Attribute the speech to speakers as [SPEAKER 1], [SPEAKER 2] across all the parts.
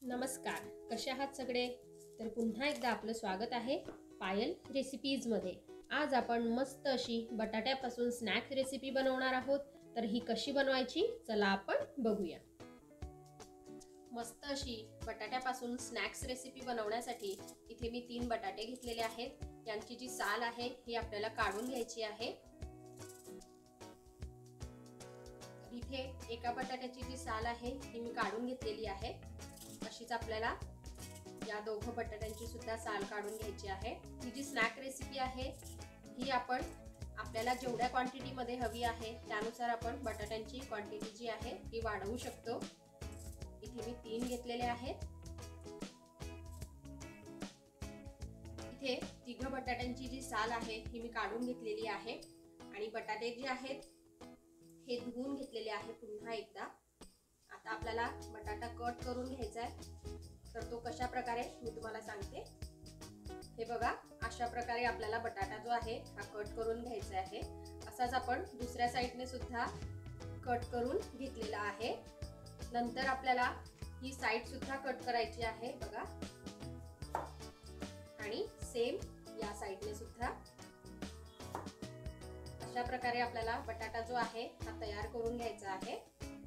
[SPEAKER 1] नमस्कार, कसे आहात सगळे? तर पुन्हा एकदा आपलं स्वागत आहे पायल रेसिपीजमध्ये। आज आपण मस्त अशी बटाट्यापासून स्नॅक्स रेसिपी बनवणार आहोत। तर ही कशी बनवायची चला आपण बघूया। मस्त अशी बटाट्यापासून स्नॅक्स रेसिपी बनवण्यासाठी इथे मी 3 बटाटे घेतलेले आहेत। यांची जी साल आहे ही आपल्याला काढून घ्यायची आहे। इथे एका बटाट्याची जी साल आहे ही मी काढून घेतलेली आहे। अशीच आपल्याला या दोघं बटाट्यांची सुद्धा साल काढून घ्यायची आहे। ही जी स्नॅक रेसिपी आहे ही आपण आपल्याला जेवढ्या क्वांटिटी मध्ये हवी आहे त्यानुसार आपण बटाट्यांची क्वांटिटी जी आहे ती वाढवू शकतो। इथे मी 3 घेतलेले आहेत। इथे तिघ बटाट्यांची जी साल आहे ही मी काढून घेतलेली आहे आणि बटाटे जे आहेत हे धुवून घेतलेले आहे पुन्हा एकदा। आता आपल्याला बटाटा कट करून घ्यायचा आहे। तर तो कशा प्रकारे मी तुम्हाला सांगते। हे बघा, अशा प्रकारे आपल्याला बटाटा जो आहे हा कट करून घ्यायचा आहे। असाच आपण दुसऱ्या साइडने सुद्धा कट करून घेतलेला आहे। नंतर आपल्याला ही साइड सुद्धा कट करायची आहे बघा, आणि सेम या साइडने सुद्धा अशा प्रकारे आपल्याला बटाटा जो आहे हा तयार करून घ्यायचा आहे।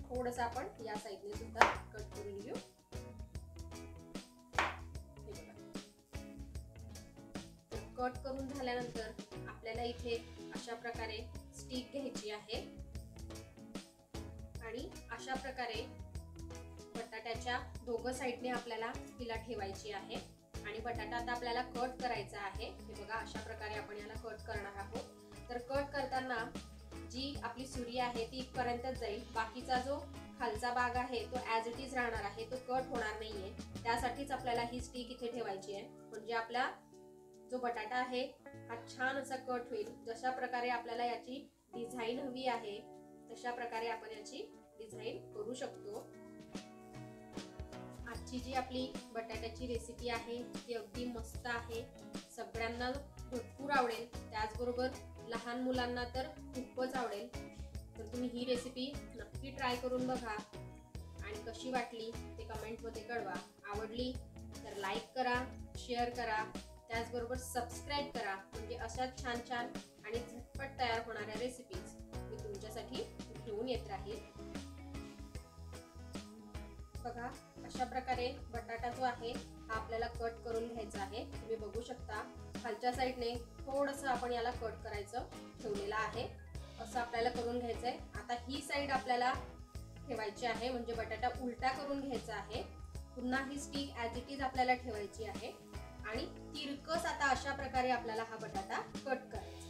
[SPEAKER 1] थोडंसं आपण या साइडने सुद्धा कट करून घेऊ। कट करून झाल्यानंतर आपल्याला इथे अशा प्रकारे स्टिक घ्यायची आहे आणि अशा प्रकारे बटाट्याच्या दोघं साइडने आपल्याला तिला ठेवायची आहे आणि बटाटा आता आपल्याला कट करायचा आहे। हे बघा, अशा प्रकारे आपण याला कट करणार आहोत। तर कट करताना जी आपली सुरी आहे ती इथपर्यंतच जाईल, बाकीचा जो खालचा भाग आहे तो ॲज इट इज राहणार आहे, तो कट होणार नाहीये। त्यासाठीच आपल्याला ही स्टिक इथे ठेवायची आहे, म्हणजे आपला जो बटाटा आहे हा छान असा कट होईल। जशा प्रकारे आपल्याला याची डिझाईन हवी आहे तशा प्रकारे आपण याची डिझाईन करू शकतो। आजची जी आपली बटाट्याची रेसिपी आहे ती अगदी मस्त आहे, सगळ्यांना भरपूर आवडेल, त्याचबरोबर लहान मुलांना तर खूपच आवडेल। तर तुम्ही ही रेसिपी नक्की ट्राय करून बघा आणि कशी वाटली ते कमेंट मध्ये कळवा। आवडली तर लाईक करा, शेअर करा, त्याचबरोबर सबस्क्राइब करा, म्हणजे अशा छान छान आणि झटपट तयार होणाऱ्या रेसिपीज मी तुमच्यासाठी घेऊन येत राहील। बघा, अशा प्रकारे बटाटा जो आहे हा आपल्याला कट करून घ्यायचा आहे। तुम्ही बघू शकता खालच्या साइडने थोडंसं आपण याला कट करायचं ठेवलेलं आहे, असं आपल्याला करून घ्यायचंय। आता ही साइड आपल्याला ठेवायची आहे, म्हणजे बटाटा उलटा करून घ्यायचा आहे। पुन्हा ही स्टिक ॲज इट इज आपल्याला ठेवायची आहे आणि तिरकस आता अशा प्रकारे आपल्याला हा बटाटा कट करायचा।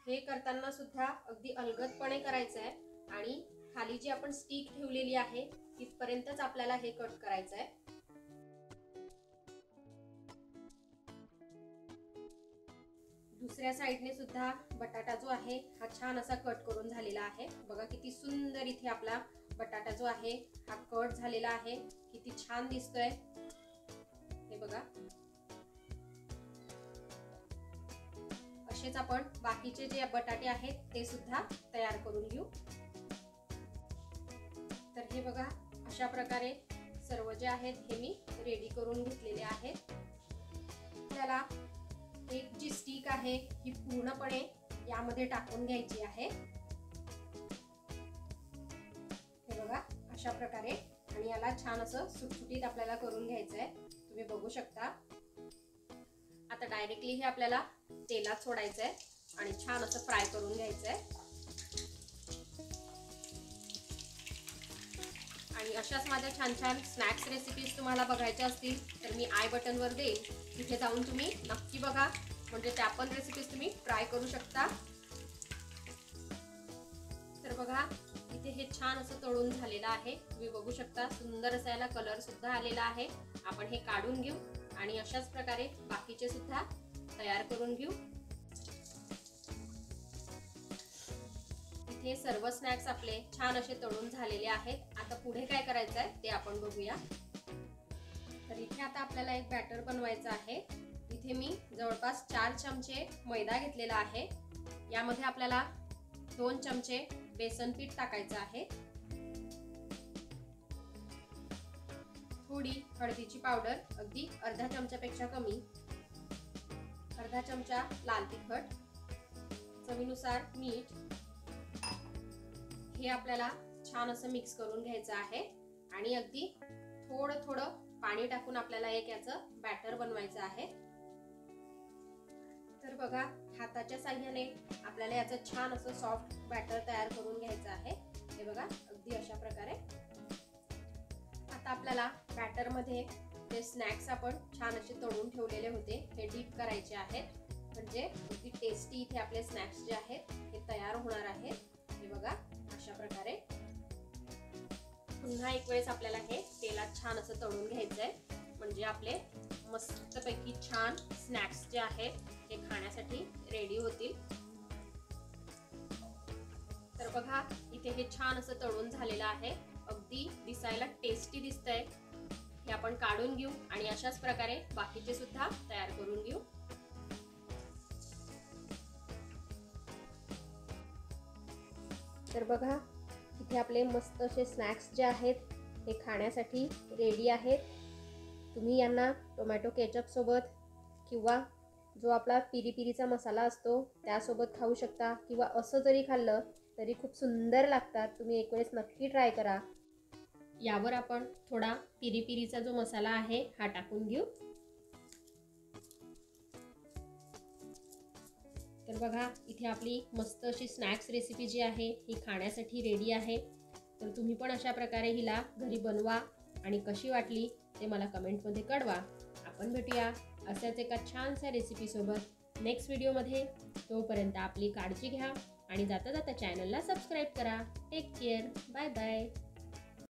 [SPEAKER 1] हे करताना सुद्धा अगदी अलगदपणे करायचं आहे आणि खाली जी आपण स्टिक ठेवलेली आहे तिथपर्यंतच आपल्याला हे कट करायचं आहे। दुसऱ्या साइडने सुद्धा बटाटा जो आहे हा छान असा कट करून झालेला आहे। बघा किती सुंदर इथे आपला बटाटा जो आहे हा कट झालेला आहे, किती छान दिसतोय। हे बघा, असेच आपण बाकीचे जे बटाटे आहेत ते सुद्धा तयार करून घेऊ। तर हे बघा, अशा प्रकारे सर्व जे आहेत हे मी रेडी करून घेतलेले आहेत। आपल्याला एक जी स्टिक आहे ही पूर्णपणे यामध्ये टाकून घ्यायची आहे। हे बघा, अशा प्रकारे, आणि याला छान असं सुटसुटीत आपल्याला करून घ्यायचं आहे। तुम्ही बघू शकता। आता डायरेक्टली हे आपल्याला तेलात सोडायचं आहे आणि छान असं फ्राय करून घ्यायचं आहे। आणि अशाच माझ्या छान छान स्नॅक्स रेसिपीज तुम्हाला बघायच्या असतील तर मी आय बटनवर देईन, तिथे जाऊन तुम्ही नक्की बघा, म्हणजे त्या पण रेसिपीज तुम्ही ट्राय करू शकता। तर बघा, इथे हे छान असं तळून झालेलं आहे, तुम्ही बघू शकता। सुंदर असा याला कलर सुद्धा आलेला आहे। आपण हे काढून घेऊ आणि अशाच प्रकारे बाकीचे सुद्धा तयार करून घेऊ। इथे सर्व स्नॅक्स आपले छान असे तळून झालेले आहेत। आता पुढे काय करायचं आहे ते आपण बघूया। तर इथे आता आपल्याला एक बॅटर बनवायचं आहे। इथे मी जवळपास 4 चमचे मैदा घेतलेला आहे। यामध्ये आपल्याला 2 चमचे बेसन पीठ टाकायचं आहे पुडी हळदीची पावडर, अगदी अर्धा चमच्यापेक्षा कमी, अर्धा चमचा लाल तिखट, चवीनुसार मीठ, हे आपल्याला छान असं मिक्स करून घ्यायचं आहे आणि अगदी थोडं थोडं पाणी टाकून आपल्याला एक याचं बॅटर बनवायचं आहे। तर बघा, हाताच्या साहाय्याने आपल्याला याचं छान असं सॉफ्ट बॅटर तयार करून घ्यायचं आहे। हे बघा, अगदी अशा प्रकारे। आता आपल्याला बॅटर मध्ये ते स्नॅक्स आपण छान असे तळून ठेवलेले होते हे डीप करायचे आहेत, म्हणजे अगदी टेस्टी इथे आपले स्नॅक्स जे आहेत हे तयार होणार आहेत। हे बघा, अशा प्रकारे पुन्हा एक वेळेस आपल्याला हे तेलात छान असं तळून घ्यायचंय, म्हणजे आपले मस्तपैकी छान स्नॅक्स जे आहेत हे खाण्यासाठी रेडी होतील। तर बघा, इथे हे छान असं तळून झालेलं आहे, अगदी दिसायला टेस्टी दिसतंय। हे आपण काढून घेऊ आणि अशाच प्रकारे बाकीचे सुद्धा तयार करून घेऊ। तर बघा, इथे आपले मस्त असे स्नॅक्स जे आहेत हे खाण्यासाठी रेडी आहेत। तुम्ही यांना टोमॅटो केचप सोबत किंवा जो आपला पिरी पिरीचा मसाला असतो त्यासोबत खाऊ शकता, किंवा असं जरी खाल्लं तरी खूप सुंदर लागतात। तुम्ही एक वेळेस नक्की ट्राय करा। यावर आपण थोडा पिरी पिरीचा जो मसाला आहे हा टाकून घेऊ। तर बघा, इथे आपली मस्त अशी स्नॅक्स रेसिपी जी आहे ही खाण्यासाठी रेडी आहे। तर तुम्ही पण अशा प्रकारे हिला घरी बनवा आणि कशी वाटली ते मला कमेंटमध्ये कळवा। आपण भेटूया अशाच एका छानशा रेसिपी सोबत नेक्स्ट व्हिडिओमध्ये। तोपर्यंत आपली काळजी घ्या आणि जाता जाता चॅनलला सबस्क्राईब करा। Take care, bye bye.